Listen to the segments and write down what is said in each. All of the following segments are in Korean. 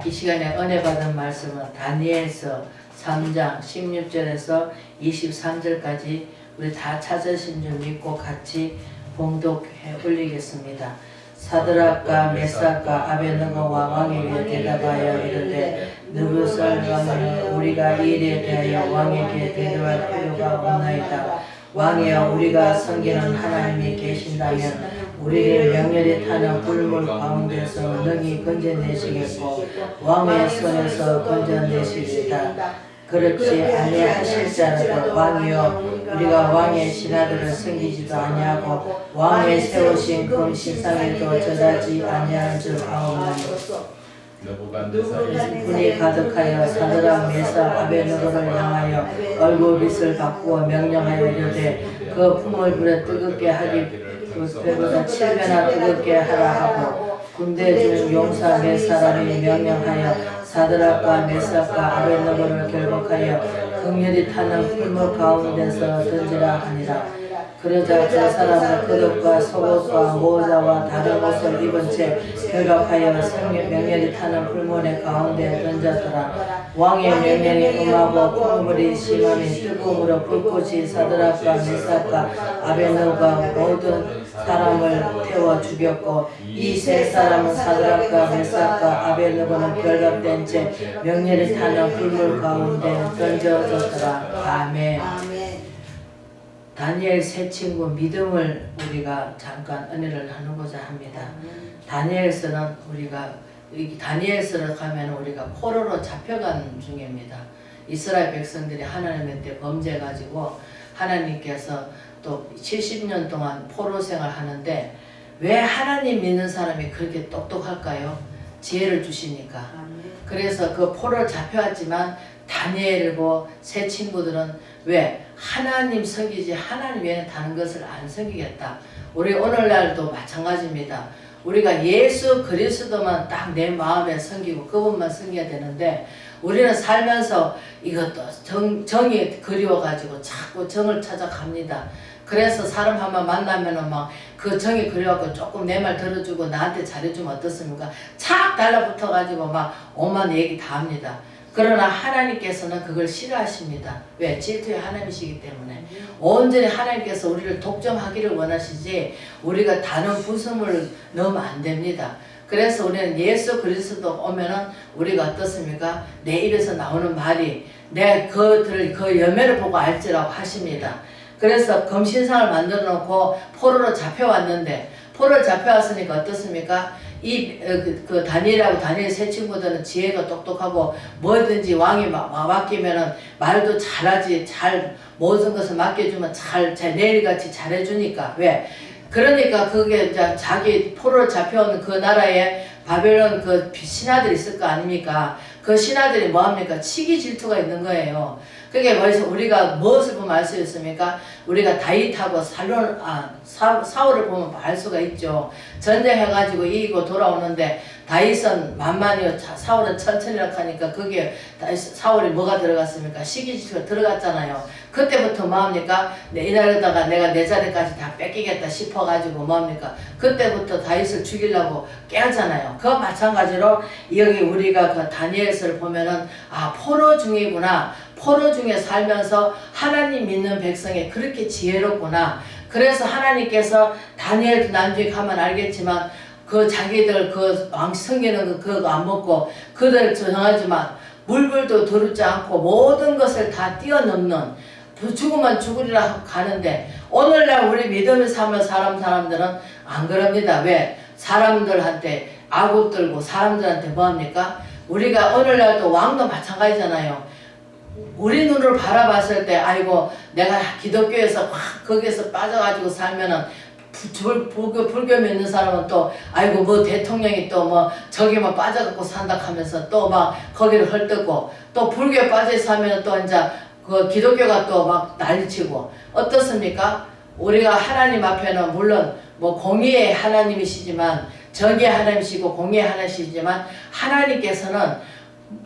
이 시간에 은혜 받은 말씀은 다니엘서 3장 16절에서 23절까지 우리 다 찾으신 줄 믿고 같이 봉독해 올리겠습니다. 사드락과 메삭과 아벳느고와 왕에게 대답하여 이르되 느부살라만은 우리가 이 일에 대하여 왕에게 대답할 필요가 없나이다. 왕이여, 우리가 섬기는 하나님이 계신다면 우리를 명렬히 타는 불물 가운데서 능히 건져내시겠고 왕의 손에서 건져내시리다. 그렇지 아니하실지라도 왕이여, 우리가 왕의 신하들을 섬기지도 아니하고 왕의 세우신 금 신상에도 절하지 아니하는 줄 아오나니 분이 가득하여 사드락 메삭 아벳느고를 향하여 얼굴빛을 바꾸어 명령하여 이르되 그 품을 불에 뜨겁게 하기 배보다 7배나 뜨겁게 하라 하고 군대 중 용사 몇 사람이 명령하여 사드락과 메삭과 아벳느고를 결박하여 극렬히 타는 풀물 가운데서 던지라 하니라. 그러자 그 사람은 겉옷과 속옷과 모자와 다른 옷을 입은 채 결박하여 명렬히 타는 풀물의 가운데 던졌더라. 왕의 명령이 임하고 풍물이 심하니 뜨거움으로 불꽃이 사드락과 메삭과 아벳느고가 모든 사람을 태워 죽였고 이 세 사람은 사드락과 메삭과 아벳느고는 결박된 채 명렬히 타는 불물 가운데 던져졌더라. 아멘. 다니엘 세 친구 믿음을 우리가 잠깐 은혜를 나누고자 합니다. 다니엘서는 우리가 다니엘서를 가면 우리가 포로로 잡혀간 중입니다. 이스라엘 백성들이 하나님의 때 범죄가지고 하나님께서 또 70년 동안 포로 생활하는데 왜 하나님 믿는 사람이 그렇게 똑똑할까요? 지혜를 주시니까. 그래서 그 포로를 잡혀왔지만 다니엘이고 세 친구들은 왜? 하나님 섬기지 하나님 외에는 다른 것을 안 섬기겠다. 우리 오늘날도 마찬가지입니다. 우리가 예수 그리스도만 딱 내 마음에 섬기고 그분만 섬겨야 되는데 우리는 살면서 이것도 정이 그리워가지고 자꾸 정을 찾아갑니다. 그래서 사람 한번 만나면은 막 그 정이 그려갖고 조금 내 말 들어주고 나한테 잘해주면 어떻습니까? 착 달라붙어가지고 막 오만 얘기 다 합니다. 그러나 하나님께서는 그걸 싫어하십니다. 왜? 질투의 하나님이시기 때문에. 온전히 하나님께서 우리를 독점하기를 원하시지 우리가 다른 부수을 넣으면 안 됩니다. 그래서 우리는 예수 그리스도 오면은 우리가 어떻습니까? 내 입에서 나오는 말이 내 그 열매를 보고 알지라고 하십니다. 그래서 금신상을 만들어 놓고 포로로 잡혀왔는데 포로를 잡혀왔으니까 어떻습니까? 그 다니엘하고 다니엘 세 친구들은 지혜가 똑똑하고 뭐든지 왕이 맡기면은 말도 잘하지, 모든 것을 맡겨주면 잘 내일같이 잘해주니까. 왜? 그러니까 그게 이제 자기 포로로 잡혀온 그 나라에 바벨론 그 신하들이 있을 거 아닙니까? 그 신하들이 뭐합니까? 치기 질투가 있는 거예요. 그게 뭐해서 우리가 무엇을 보면 알 수 있습니까? 우리가 다윗하고 사울을 보면 알 수가 있죠. 전쟁해가지고 이기고 돌아오는데 다윗은 만만히요, 사울은 천천히라고 하니까 그게 사울이 뭐가 들어갔습니까? 시기질투가 들어갔잖아요. 그때부터 뭐합니까? 이날에다가 내가 내 자리까지 다 뺏기겠다 싶어가지고 뭐합니까? 그때부터 다윗을 죽이려고 깨하잖아요. 그와 마찬가지로 여기 우리가 그 다니엘서를 보면은 포로 중이구나. 포로 중에 살면서 하나님 믿는 백성이 그렇게 지혜롭구나. 그래서 하나님께서 다니엘도 나중에 가면 알겠지만 그 자기들 그 왕 섬기는 그거 안 먹고 그들 정하지만 물불도 두르지 않고 모든 것을 다 뛰어넘는 죽으면 죽으리라 가는데 오늘날 우리 믿음을 삼는 사람들은 안 그럽니다. 왜? 사람들한테 악을 들고 사람들한테 뭐합니까? 우리가 오늘날도 왕도 마찬가지잖아요. 우리 눈으로 바라봤을 때 아이고 내가 기독교에서 확 거기에서 빠져가지고 살면은 불교 믿는 사람은 또 아이고 뭐 대통령이 또 뭐 저기 뭐 빠져갖고 산다 하면서 또 막 거기를 헐뜯고 또 불교에 빠져 사면 또 이제 그 기독교가 또 막 난리치고 어떻습니까? 우리가 하나님 앞에는 물론 뭐 공의의 하나님이시지만 정의의 하나님이시고 공의의 하나님이시지만 하나님께서는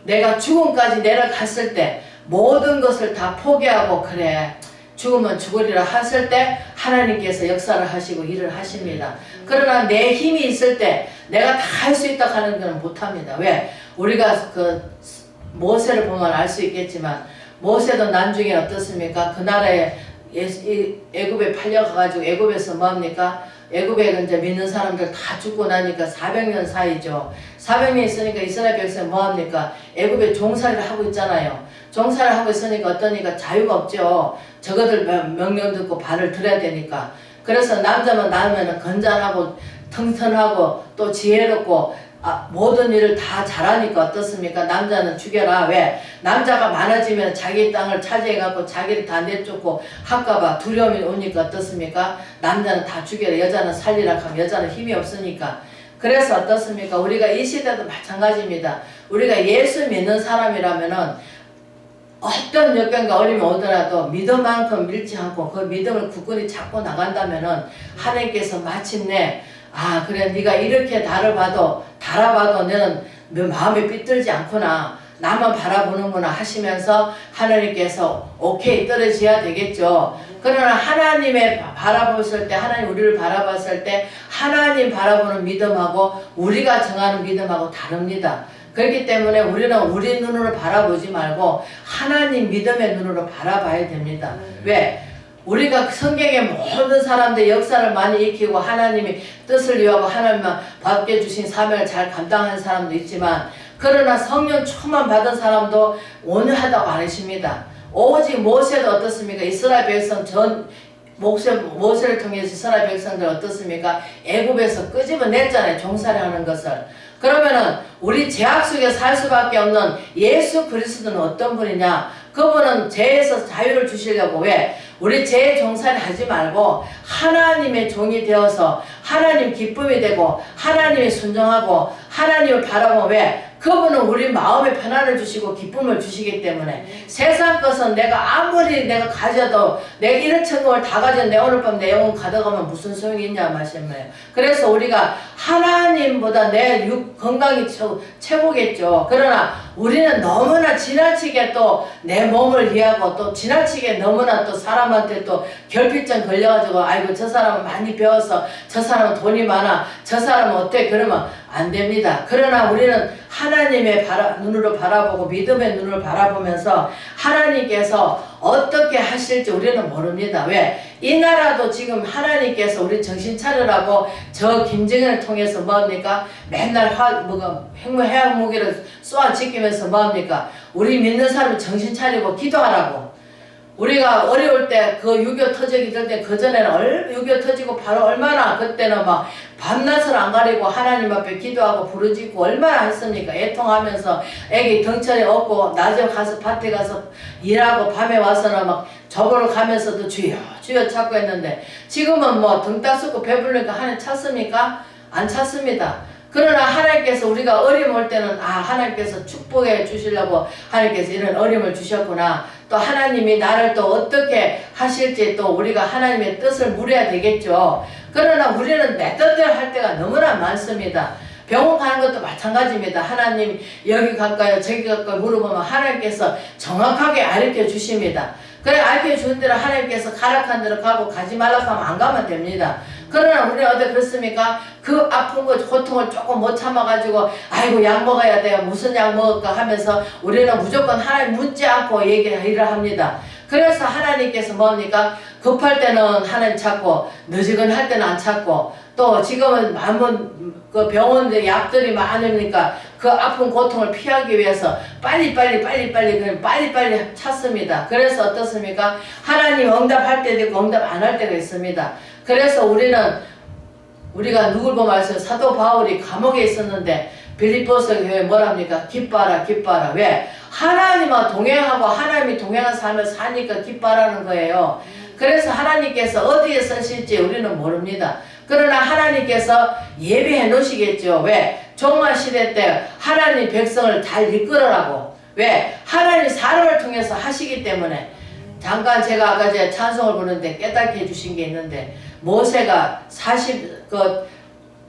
내가 죽음까지 내려갔을 때 모든 것을 다 포기하고 그래 죽으면 죽으리라 했을 때 하나님께서 역사를 하시고 일을 하십니다. 그러나 내 힘이 있을 때 내가 다 할 수 있다 하는 건 못합니다. 왜? 우리가 그 모세를 보면 알 수 있겠지만 모세도 나중에 어떻습니까? 그 나라에 애굽에 팔려가가지고 애굽에서 뭐합니까? 애굽에 이제 믿는 사람들 다 죽고 나니까 400년 사이죠. 400년 있으니까 이스라엘 백성 뭐합니까? 애굽에 종살이를 하고 있잖아요. 종살이를 하고 있으니까 어떠니까 자유가 없죠. 저거들 명령 듣고 발을 들어야 되니까. 그래서 남자만 낳으면 건장하고 튼튼하고 또 지혜롭고 모든 일을 다 잘하니까 어떻습니까? 남자는 죽여라. 왜? 남자가 많아지면 자기 땅을 차지해갖고 자기를 다 내쫓고 할까봐 두려움이 오니까 어떻습니까? 남자는 다 죽여라. 여자는 살리라 하면 여자는 힘이 없으니까. 그래서 어떻습니까? 우리가 이 시대도 마찬가지입니다. 우리가 예수 믿는 사람이라면은 어떤 역경과 어려움이 오더라도 믿음만큼 잃지 않고 그 믿음을 굳건히 잡고 나간다면은 하나님께서 마침내 그래 네가 이렇게 달아봐도 너는 마음에 삐뚤지 않구나. 나만 바라보는구나 하시면서 하나님께서 오케이 떨어져야 되겠죠. 그러나 하나님의 바라봤을 때 하나님 우리를 바라봤을 때 하나님 바라보는 믿음하고 우리가 정하는 믿음하고 다릅니다. 그렇기 때문에 우리는 우리 눈으로 바라보지 말고 하나님 믿음의 눈으로 바라봐야 됩니다. 왜? 우리가 성경의 모든 사람들 역사를 많이 익히고 하나님이 뜻을 이해하고 하나님만 받게 주신 사명을 잘 감당하는 사람도 있지만 그러나 성령 충만 받은 사람도 온유하다고 안 하십니다. 오직 모세도 어떻습니까? 이스라엘 백성 모세를 통해서 이스라엘 백성들 어떻습니까? 애굽에서 끄집어냈잖아요. 종살이 하는 것을. 그러면은 우리 죄악 속에 살 수밖에 없는 예수 그리스도는 어떤 분이냐? 그분은 죄에서 자유를 주시려고 왜? 우리 죄의 종살이 하지 말고 하나님의 종이 되어서 하나님 기쁨이 되고 하나님이 순종하고 하나님을 바라보면 왜? 그분은 우리 마음에 편안을 주시고 기쁨을 주시기 때문에 세상 것은 내가 아무리 내가 가져도 내가 이런 천국을 다 가져도 내 오늘 밤 내 영혼 가져가면 무슨 소용이 있냐 말씀이에요. 그래서 우리가 하나님보다 내 건강이 최고겠죠. 그러나 우리는 너무나 지나치게 또 내 몸을 이해하고 또 지나치게 너무나 또 사람한테 또 결핍증 걸려가지고 아이고 저 사람은 많이 배워서 저 사람은 돈이 많아 저 사람은 어때 그러면 안 됩니다. 그러나 우리는 하나님의 눈으로 바라보고 믿음의 눈으로 바라보면서 하나님께서 어떻게 하실지 우리는 모릅니다. 왜? 이 나라도 지금 하나님께서 우리 정신 차리라고 저 김정은을 통해서 뭐합니까? 맨날 핵무 무기를 쏘아 지키면서 뭐합니까? 우리 믿는 사람이 정신 차리고 기도하라고. 우리가 어려울 때 그 6.25 터지기 전에 그전에는 6.25 터지고 바로 얼마나 그때는 막 밤낮을 안 가리고 하나님 앞에 기도하고 부르짖고 얼마나 했습니까? 애통하면서 애기 덩처리 업고 낮에 가서 밭에 가서 일하고 밤에 와서는 막 저거로 가면서도 주여 주여 찾고 했는데 지금은 뭐 등 따숩고 배부르니까 하나님 찾습니까? 안 찾습니다. 그러나 하나님께서 우리가 어려움 올 때는 하나님께서 축복해 주시려고 하나님께서 이런 어려움을 주셨구나. 또 하나님이 나를 또 어떻게 하실지 또 우리가 하나님의 뜻을 물어야 되겠죠. 그러나 우리는 내 뜻대로 할 때가 너무나 많습니다. 병원 가는 것도 마찬가지입니다. 하나님 여기 갈까요 저기 갈까요 물어보면 하나님께서 정확하게 가르쳐 주십니다. 그래 가르쳐 주는 대로 하나님께서 가락한 대로 가고 가지 말라고 하면 안 가면 됩니다. 그러나 우리는 어디 그렇습니까? 그 아픈 거 고통을 조금 못 참아가지고 아이고 약 먹어야 돼요 무슨 약 먹을까 하면서 우리는 무조건 하나님 묻지 않고 일을 합니다. 그래서 하나님께서 뭡니까? 급할 때는 하나님 찾고 느지근할 때는 안 찾고 또 지금은 그 병원에 약들이 많으니까 그 아픈 고통을 피하기 위해서 빨리빨리 찾습니다. 그래서 어떻습니까? 하나님 응답할 때도 있고 응답 안 할 때가 있습니다. 그래서 우리가 누굴 보면 알았어요. 사도 바울이 감옥에 있었는데 빌립보서 교회 뭐랍니까? 기뻐하라. 왜? 하나님과 동행하고 하나님이 동행한 삶을 사니까 기뻐하라는 거예요. 그래서 하나님께서 어디에 쓰실지 우리는 모릅니다. 그러나 하나님께서 예비해 놓으시겠죠. 왜? 종말 시대 때 하나님 백성을 잘 이끌어라고. 왜? 하나님 사람을 통해서 하시기 때문에. 잠깐 제가 아까 찬송을 부르는데 깨닫게 해주신 게 있는데 모세가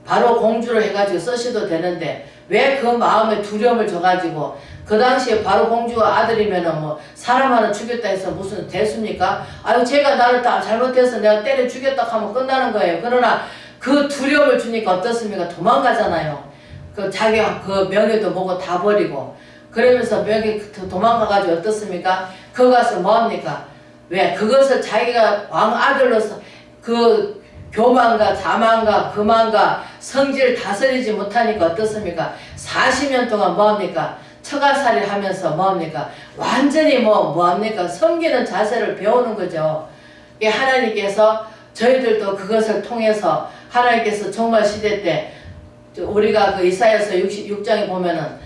바로 공주로 해가지고 쓰셔도 되는데 왜 그 마음에 두려움을 줘가지고 그 당시에 바로 공주가 아들이면은 뭐 사람 하나 죽였다 해서 무슨 대수입니까? 아유 제가 나를 다 잘못해서 내가 때려 죽였다 하면 끝나는 거예요. 그러나 그 두려움을 주니까 어떻습니까? 도망가잖아요. 그 자기가 그 명예도 뭐고 다 버리고 그러면서 명예 도망가가지고 어떻습니까? 그 가서 뭐합니까? 왜? 그것을 자기가 왕 아들로서 그 교만과 자만과 금만과 성질을 다스리지 못하니까 어떻습니까? 40년 동안 뭐합니까? 처가살이 하면서 뭐합니까? 완전히 뭐합니까? 섬기는 자세를 배우는 거죠. 하나님께서 저희들도 그것을 통해서 하나님께서 종말 시대 때 우리가 그 이사야서 66장에 보면은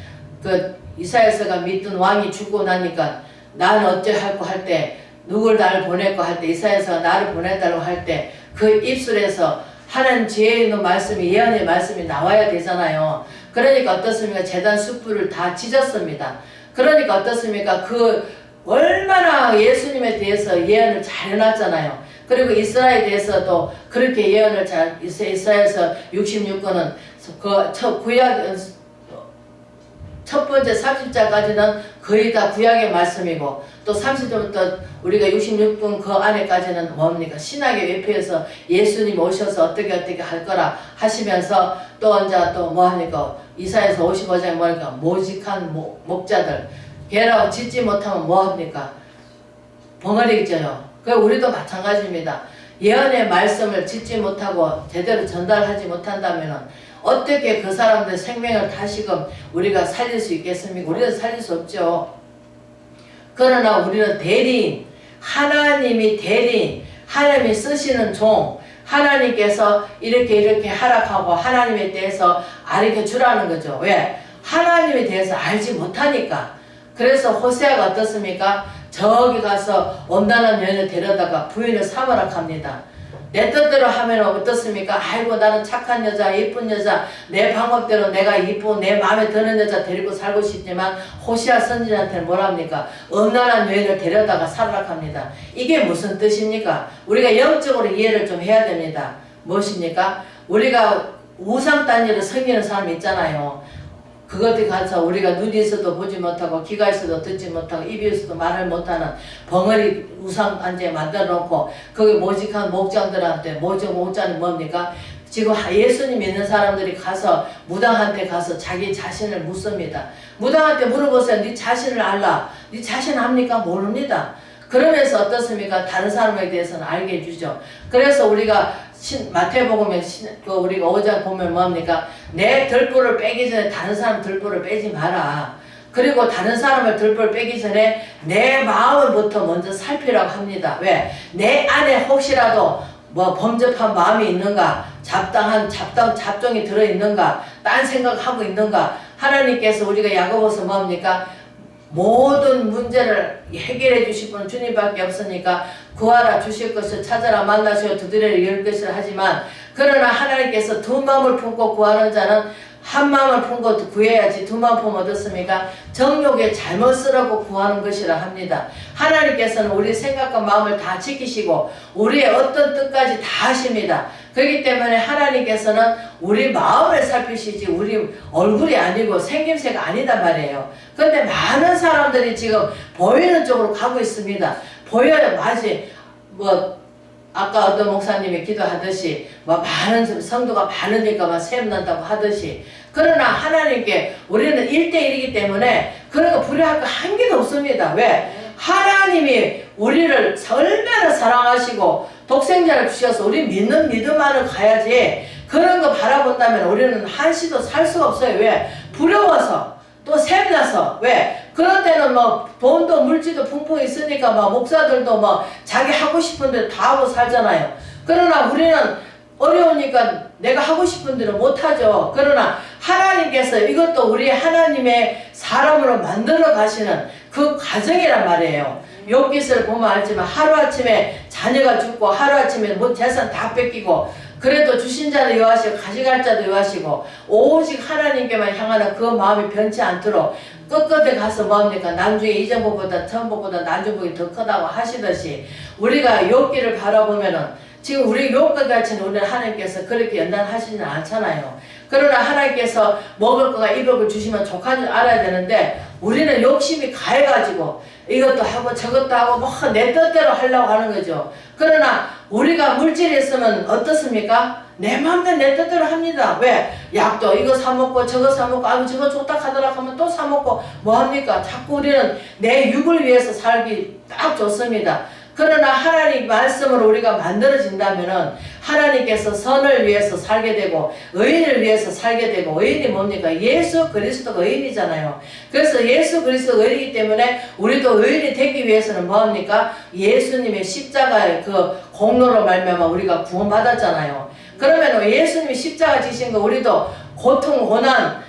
그 이사야서가 믿던 왕이 죽고 나니까 나는 어찌할꼬 할 때 누굴 나를 보낼꼬 할 때 이사야서가 나를 보내달라고 할 때 그 입술에서 하나님 지혜 있는 말씀이 예언의 말씀이 나와야 되잖아요. 그러니까 어떻습니까? 제단 숯불을 다 찢었습니다. 그러니까 어떻습니까? 그 얼마나 예수님에 대해서 예언을 잘 해놨잖아요. 그리고 이스라엘에 대해서도 그렇게 예언을 잘 이사야서 66권은 그 구약 첫 번째 30절까지는 거의 다 구약의 말씀이고 또 30절부터 우리가 66권 그 안에까지는 뭡니까? 신학의 외표에서 예수님이 오셔서 어떻게 할 거라 하시면서 또 이제 또 뭐합니까? 이사야서 55장에 뭐니까 모직한 목자들 걔라고 짓지 못하면 뭐합니까? 벙어리 져요. 그 우리도 마찬가지입니다. 예언의 말씀을 짓지 못하고 제대로 전달하지 못한다면 어떻게 그 사람들 생명을 다시금 우리가 살릴 수 있겠습니까? 우리는 살릴 수 없죠. 그러나 우리는 대리인, 하나님이 대리인, 하나님이 쓰시는 종, 하나님께서 이렇게 하락하고 하나님에 대해서 알려 주라는 거죠. 왜? 하나님에 대해서 알지 못하니까. 그래서 호세아가 어떻습니까? 저기 가서 온난한 여인을 데려다가 부인을 삼으라 합니다. 내 뜻대로 하면 어떻습니까? 아이고 나는 착한 여자, 예쁜 여자, 내 방법대로 내가 이쁘고 내 마음에 드는 여자 데리고 살고 싶지만 호시아 선지자한테는 뭐랍니까? 음란한 여인을 데려다가 살으라 합니다. 이게 무슨 뜻입니까? 우리가 영적으로 이해를 좀 해야 됩니다. 무엇입니까? 우리가 우상 단지를 섬기는 사람이 있잖아요. 그것에 가서 우리가 눈이 있어도 보지 못하고 귀가 있어도 듣지 못하고 입이 있어도 말을 못하는 벙어리 우상 단지에 만들어 놓고 거기 모직한 목장들한테 목자는 뭡니까? 지금 예수님 믿는 사람들이 가서 무당한테 가서 자기 자신을 묻습니다. 무당한테 물어보세요. 네 자신을 알라. 네 자신 압니까? 모릅니다. 그러면서 어떻습니까? 다른 사람에 대해서는 알게 해주죠. 그래서 우리가 마태복음에 우리가 5장 보면 뭡니까? 내 들보를 빼기 전에 다른 사람 들보를 빼지 마라. 그리고 다른 사람을 들보를 빼기 전에 내 마음을부터 먼저 살피라고 합니다. 왜? 내 안에 혹시라도 뭐 범접한 마음이 있는가? 잡종이 들어있는가? 딴 생각하고 있는가? 하나님께서 우리가 야고보서 뭡니까? 모든 문제를 해결해 주실 분은 주님밖에 없으니까 구하라 주실 것을 찾아라 만나시어 두드려라 열 것을 하지만 그러나 하나님께서 두 마음을 품고 구하는 자는 한 마음을 품고 구해야지 두 마음 품으면 어떻습니까? 정욕에 잘못 쓰라고 구하는 것이라 합니다. 하나님께서는 우리 생각과 마음을 다 지키시고 우리의 어떤 뜻까지 다 하십니다. 그렇기 때문에 하나님께서는 우리 마음을 살피시지 우리 얼굴이 아니고 생김새가 아니단 말이에요. 그런데 많은 사람들이 지금 보이는 쪽으로 가고 있습니다. 보여요. 맞지? 아까 어떤 목사님이 기도하듯이 많은 성도가 많으니까 샘난다고 하듯이 그러나 하나님께 우리는 1대1이기 때문에 그런 거 불효할 거 한 개도 없습니다. 왜? 하나님이 우리를 얼마나 사랑하시고 독생자를 주셔서 우리 믿는 믿음 안을 가야지 그런 거 바라본다면 우리는 한시도 살 수가 없어요. 왜? 부러워서 또 샘나서 왜? 그런 데는 돈도 물질도 풍풍 있으니까 목사들도 자기 하고 싶은 대로 다 하고 살잖아요. 그러나 우리는 어려우니까 내가 하고 싶은 대로 못하죠. 그러나 하나님께서 이것도 우리 하나님의 사람으로 만들어 가시는 그 과정이란 말이에요. 욥기서를 보면 알지만 하루아침에 자녀가 죽고 하루아침에 재산 다 뺏기고 그래도 주신 자도 여하시고 가져갈 자도 여하시고 오직 하나님께만 향하는 그 마음이 변치 않도록 끝끝에 가서 뭡니까? 나중에 이전 복보다 처음 복보다 나중 복이 더 크다고 하시듯이 우리가 욥기를 바라보면은 지금 우리 욥과 같이 우리는 하나님께서 그렇게 연단하시지는 않잖아요. 그러나 하나님께서 먹을 거가 입을 걸 주시면 족한 줄 알아야 되는데 우리는 욕심이 가해가지고 이것도 하고 저것도 하고 뭐 내 뜻대로 하려고 하는 거죠. 그러나 우리가 물질이 있으면 어떻습니까? 내 마음대로 내 뜻대로 합니다. 왜? 약도 이거 사먹고 저거 사먹고 아유 저거 좋다 하더라 하면 또 사먹고 뭐합니까? 자꾸 우리는 내 육을 위해서 살기 딱 좋습니다. 그러나 하나님 말씀으로 우리가 만들어진다면은 하나님께서 선을 위해서 살게 되고 의인을 위해서 살게 되고 의인이 뭡니까? 예수 그리스도가 의인이잖아요. 그래서 예수 그리스도가 의인이기 때문에 우리도 의인이 되기 위해서는 뭐합니까? 예수님의 십자가의 그 공로로 말미암아 우리가 구원받았잖아요. 그러면 예수님이 십자가 지신 거 우리도 고통, 고난,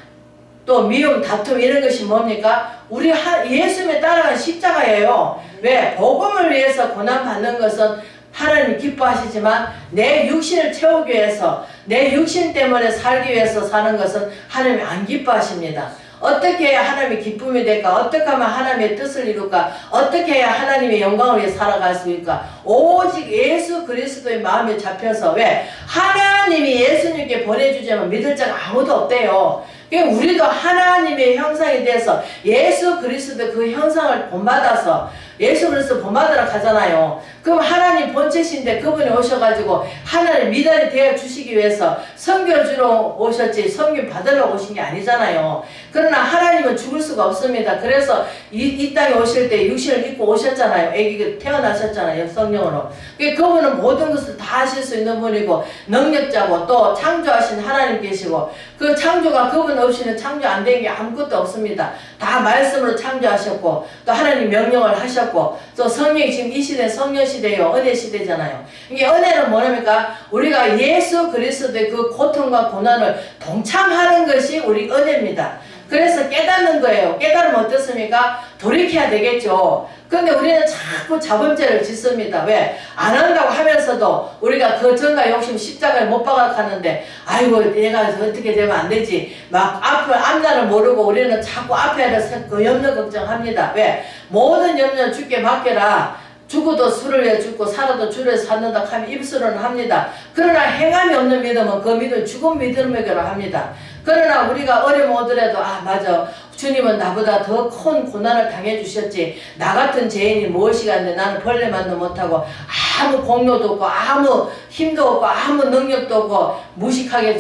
또 미움, 다툼 이런 것이 뭡니까? 우리 예수님에 따라간 십자가예요. 왜? 복음을 위해서 고난받는 것은 하나님이 기뻐하시지만 내 육신을 채우기 위해서 내 육신 때문에 살기 위해서 사는 것은 하나님이 안 기뻐하십니다. 어떻게 해야 하나님의 기쁨이 될까? 어떻게 하면 하나님의 뜻을 이룰까? 어떻게 해야 하나님의 영광을 위해 살아갈 수 있을까? 오직 예수 그리스도의 마음에 잡혀서 왜? 하나님이 예수님께 보내주자면 믿을 자가 아무도 없대요. 우리도 하나님의 형상이 돼서 예수 그리스도 그 형상을 본받아서 예수 그리스도 본받으러 가잖아요. 그럼 하나님 본체신데 그분이 오셔가지고 하나님 미달이 되어 주시기 위해서 섬겨주러 오셨지 섬김 받으러 오신 게 아니잖아요. 그러나 하나님은 죽을 수가 없습니다. 그래서 이 땅에 오실 때 육신을 입고 오셨잖아요. 아기가 태어나셨잖아요. 성령으로. 그분은 모든 것을 다 하실 수 있는 분이고 능력자고 또 창조하신 하나님 계시고 그 창조가 그분 없이는 창조 안 된 게 아무것도 없습니다. 다 말씀으로 창조하셨고 또 하나님 명령을 하셨고 또 성령이 지금 이 시대 성령 시대요. 은혜 시대잖아요. 이게 은혜는 뭐랍니까? 우리가 예수 그리스도의 그 고통과 고난을 동참하는 것이 우리 은혜입니다. 그래서 깨닫는 거예요. 깨달으면 어떻습니까? 돌이켜야 되겠죠. 근데 우리는 자꾸 자범죄를 짓습니다. 왜? 안 한다고 하면서도 우리가 그 전과 욕심 십자가에 못 박아가는데 아이고 내가 어떻게 되면 안 되지. 막 앞날을 모르고 우리는 자꾸 앞에를 그 염려 걱정합니다. 왜? 모든 염려는 주께 맡겨라. 죽어도 술을 위해 죽고 살아도 주를 위해 살는다 하면 입술은 합니다. 그러나 행함이 없는 믿음은 그 믿음을 죽은 믿음이라고 합니다. 그러나 우리가 어려움 오더라도 아 맞아 주님은 나보다 더 큰 고난을 당해주셨지 나 같은 죄인이 무엇이간데 나는 벌레만도 못하고 아무 공로도 없고 아무 힘도 없고 아무 능력도 없고 무식하게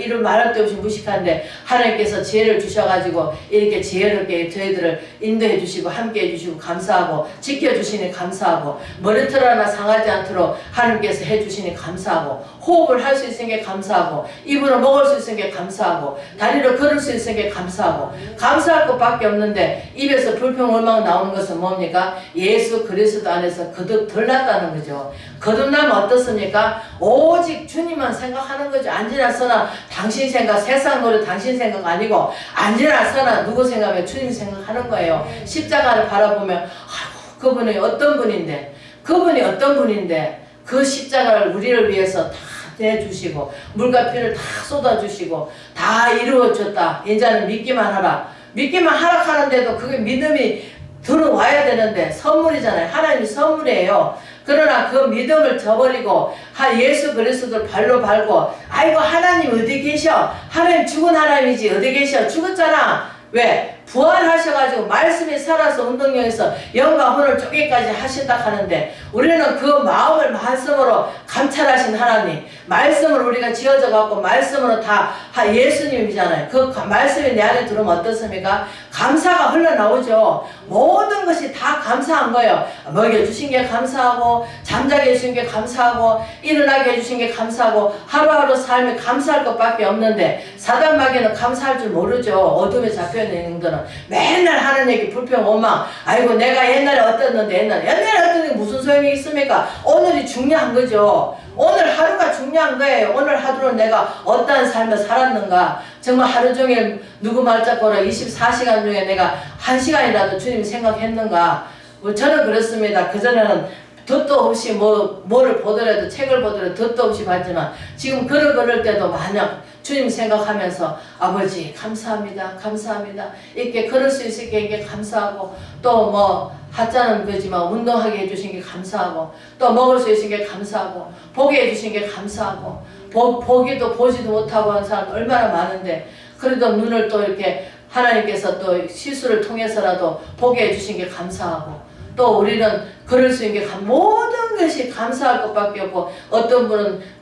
이를 말할 데 없이 무식한데 하나님께서 지혜를 주셔가지고 이렇게 지혜롭게 저희들을 인도해 주시고 함께 해주시고 감사하고 지켜주시니 감사하고 머리털 하나 상하지 않도록 하나님께서 해주시니 감사하고 호흡을 할 수 있는 게 감사하고 입으로 먹을 수 있는 게 감사하고 다리로 걸을 수 있는 게 감사하고 감사할 것밖에 없는데 입에서 불평불만 나오는 것은 뭡니까? 예수 그리스도 안에서 거듭 덜 났다는 거죠. 거듭나면 어떻습니까? 오직 주님만 생각하는 거죠. 안지나서나 당신 생각, 세상 노래 당신 생각 아니고 안지나서나 누구 생각하면 주님 생각하는 거예요. 십자가를 바라보면 아이고 그분이 어떤 분인데 그분이 어떤 분인데 그 십자가를 우리를 위해서 다 내주시고 물과 피를 다 쏟아주시고 다 이루어졌다. 이제는 믿기만 하라. 믿기만 하라 하는데도 그게 믿음이 들어와야 되는데 선물이잖아요. 하나님이 선물이에요. 그러나 그 믿음을 저버리고 예수 그리스도를 발로 밟고 아이고 하나님 어디 계셔? 하나님 죽은 하나님이지 어디 계셔? 죽었잖아. 왜? 부활하셔가지고 말씀이 살아서 운동령에서 영과 혼을 쪼개까지 하신다 하는데 우리는 그 마음을 말씀으로 감찰하신 하나님 말씀으로 우리가 지어져 갖고 말씀으로 다 예수님이잖아요. 그 말씀이 내 안에 들어오면 어떻습니까? 감사가 흘러나오죠. 모든 것이 다 감사한 거예요. 먹여주신 게 감사하고 잠자게 해주신 게 감사하고 일어나게 해주신 게 감사하고 하루하루 삶에 감사할 것밖에 없는데 사단 마귀는 감사할 줄 모르죠. 어둠에 잡혀있는 분들은 맨날 하는 얘기 불평 원망 아이고 내가 옛날에 어땠는데 옛날에 어떤 게 무슨 소용이 있습니까? 오늘이 중요한 거죠. 오늘 하루가 중요한 거예요. 오늘 하루는 내가 어떠한 삶을 살았는가 정말 하루 종일 누구 말짝 걸어 24시간 중에 내가 1시간이라도 주님 생각했는가 저는 그렇습니다. 그전에는 덧도 없이 뭐를 보더라도 책을 보더라도 덧도 없이 봤지만 지금 글을 걸을 때도 만약 주님 생각하면서 아버지 감사합니다. 감사합니다. 이렇게 걸을 수 있을 게 감사하고 또 뭐 하자는 거지만 운동하게 해주신 게 감사하고 또 먹을 수 있는 게 감사하고 보게 해주신 게 감사하고 보기도 보지도 못하고 하는 사람 얼마나 많은데 그래도 눈을 또 이렇게 하나님께서 또 시술을 통해서라도 보게 해주신 게 감사하고 또 우리는 그럴 수 있는 게 모든 것이 감사할 것밖에 없고 어떤 분은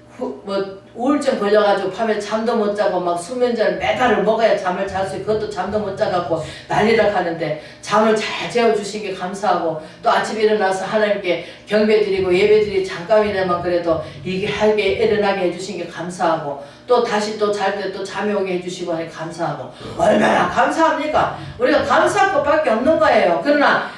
우울증 걸려가지고 밤에 잠도 못 자고 막 수면제를 매달을 먹어야 잠을 잘 수 있고 그것도 잠도 못 자갖고 난리락 하는데 잠을 잘 재워주신 게 감사하고 또 아침에 일어나서 하나님께 경배드리고 예배드리고 잠깐이나마 그래도 이게 하게 일어나게 해주신 게 감사하고 또 다시 또 잘 때 또 잠이 오게 해주시고 하니 감사하고 얼마나 감사합니까? 우리가 감사할 것밖에 없는 거예요. 그러나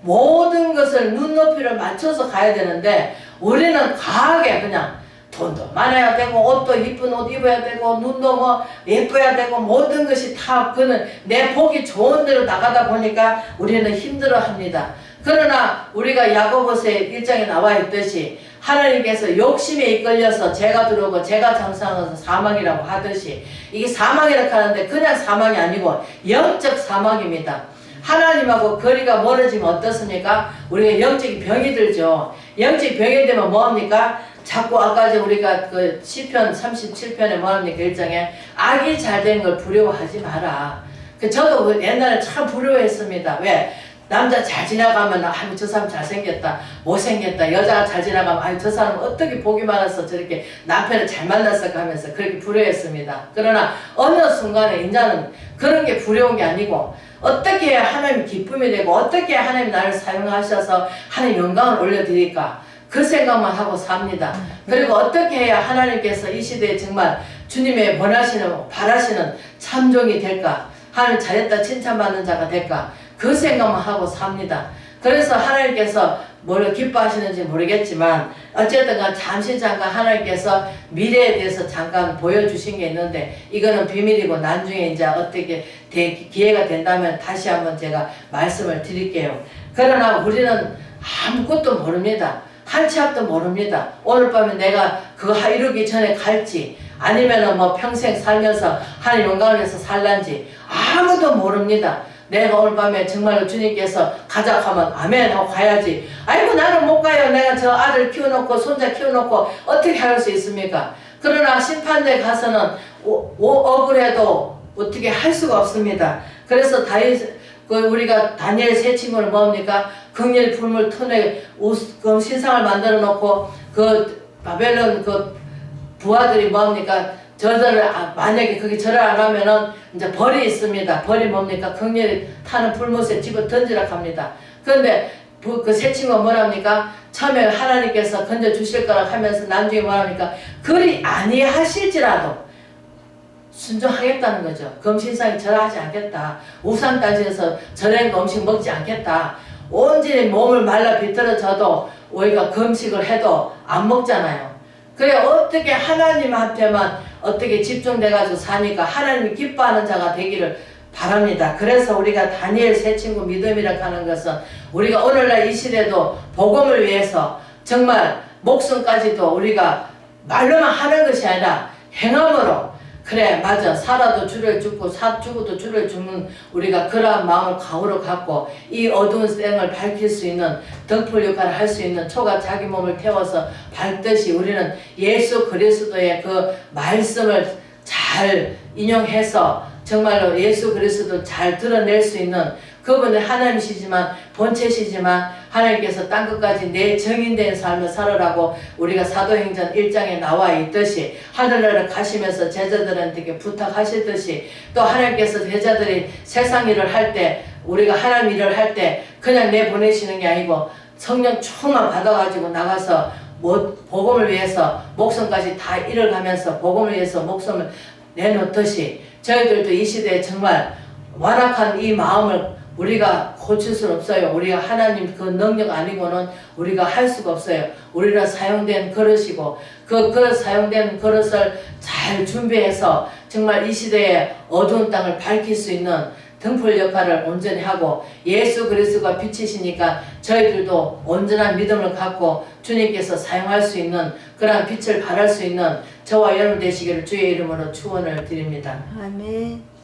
모든 것을 눈높이를 맞춰서 가야 되는데 우리는 과하게 그냥 돈도 많아야 되고 옷도 이쁜 옷 입어야 되고 눈도 뭐 예뻐야 되고 모든 것이 다 그는 내 복이 좋은 대로 나가다 보니까 우리는 힘들어합니다. 그러나 우리가 야고보서의 1장에 나와 있듯이 하나님께서 욕심에 이끌려서 죄가 들어오고 죄가 장사하면서 사망이라고 하듯이 이게 사망이라고 하는데 그냥 사망이 아니고 영적 사망입니다. 하나님하고 거리가 멀어지면 어떻습니까? 우리가 영적인 병이 들죠. 영적인 병이 되면 뭐합니까? 자꾸 아까 우리가 그 시편 37편에 뭐합니까? 1장에 악이 잘된 걸 부러워하지 마라. 저도 옛날에 참 부러워했습니다. 왜? 남자 잘 지나가면 아유 저 사람 잘생겼다 못생겼다 여자가 잘 지나가면 아유 저 사람 어떻게 복이 많아서 저렇게 남편을 잘 만났을까 하면서 그렇게 부러워했습니다. 그러나 어느 순간에 이제는 그런 게 부러운 게 아니고 어떻게 해야 하나님 기쁨이 되고 어떻게 해야 하나님 나를 사용하셔서 하나님 영광을 올려드릴까 그 생각만 하고 삽니다. 그리고 어떻게 해야 하나님께서 이 시대에 정말 주님의 원하시는 바라시는 참종이 될까 하나님 잘했다 칭찬받는 자가 될까 그 생각만 하고 삽니다. 그래서 하나님께서 뭘 기뻐하시는지 모르겠지만 어쨌든 잠시 잠깐 하나님께서 미래에 대해서 잠깐 보여주신 게 있는데 이거는 비밀이고 나중에 이제 어떻게 기회가 된다면 다시 한번 제가 말씀을 드릴게요. 그러나 우리는 아무것도 모릅니다. 한 치 앞도 모릅니다. 오늘 밤에 내가 그거 이루기 전에 갈지 아니면은 뭐 평생 살면서 하나님 영광을 위해서 살란지 아무도 모릅니다. 내가 오늘 밤에 정말로 주님께서 가자 하면 아멘 하고 가야지. 아이고 나는 못 가요. 내가 저 아들 키워놓고 손자 키워놓고 어떻게 할 수 있습니까? 그러나 심판대에 가서는 억울해도 어떻게 할 수가 없습니다. 그래서 우리가 다니엘 세 친구를 뭡니까? 극렬히 불물 턴에 신상을 만들어 놓고 그 바벨론 그 부하들이 뭡니까? 저들을 만약에 거기 절을 안 하면은 이제 벌이 있습니다. 벌이 뭡니까? 극렬히 타는 불못에 집어 던지라 합니다. 그런데 그 세 친구가 뭐랍니까? 처음에 하나님께서 건져 주실 거라 하면서 나중에 뭐랍니까? 그리 아니하실지라도 순종하겠다는 거죠. 금신상이 절하지 않겠다. 우상 따지에서 절한 음식 먹지 않겠다. 온전히 몸을 말라 비틀어져도 우리가 금식을 해도 안 먹잖아요. 그래 어떻게 하나님한테만 어떻게 집중돼가지고 사니까 하나님이 기뻐하는 자가 되기를 바랍니다. 그래서 우리가 다니엘 세 친구 믿음이라고 하는 것은 우리가 오늘날 이 시대도 복음을 위해서 정말 목숨까지도 우리가 말로만 하는 것이 아니라 행함으로 그래 맞아 살아도 주를 죽고 죽어도 주를 죽는 우리가 그러한 마음을 가오로 갖고 이 어두운 생을 밝힐 수 있는 등불 역할을 할 수 있는 초가 자기 몸을 태워서 밝듯이 우리는 예수 그리스도의 그 말씀을 잘 인용해서 정말로 예수 그리스도를 잘 드러낼 수 있는 그분은 하나님이시지만 본체시지만 하나님께서 땅 끝까지 내 정인된 삶을 살아라고 우리가 사도행전 1장에 나와 있듯이 하늘나라를 가시면서 제자들한테 부탁하시듯이 또 하나님께서 제자들이 세상 일을 할 때 우리가 하나님 일을 할 때 그냥 내보내시는 게 아니고 성령 충만 받아가지고 나가서 복음을 위해서 목숨까지 다 잃어가면서 복음을 위해서 목숨을 내놓듯이 저희들도 이 시대에 정말 완악한 이 마음을 우리가 고칠 수 없어요. 우리가 하나님 그 능력 아니고는 우리가 할 수가 없어요. 우리가 사용된 그릇이고 그 그릇 사용된 그릇을 잘 준비해서 정말 이 시대에 어두운 땅을 밝힐 수 있는 등불 역할을 온전히 하고 예수 그리스도가 빛이시니까 저희들도 온전한 믿음을 갖고 주님께서 사용할 수 있는 그러한 빛을 발할 수 있는 저와 여러분 되시기를 주의 이름으로 축원을 드립니다. 아멘.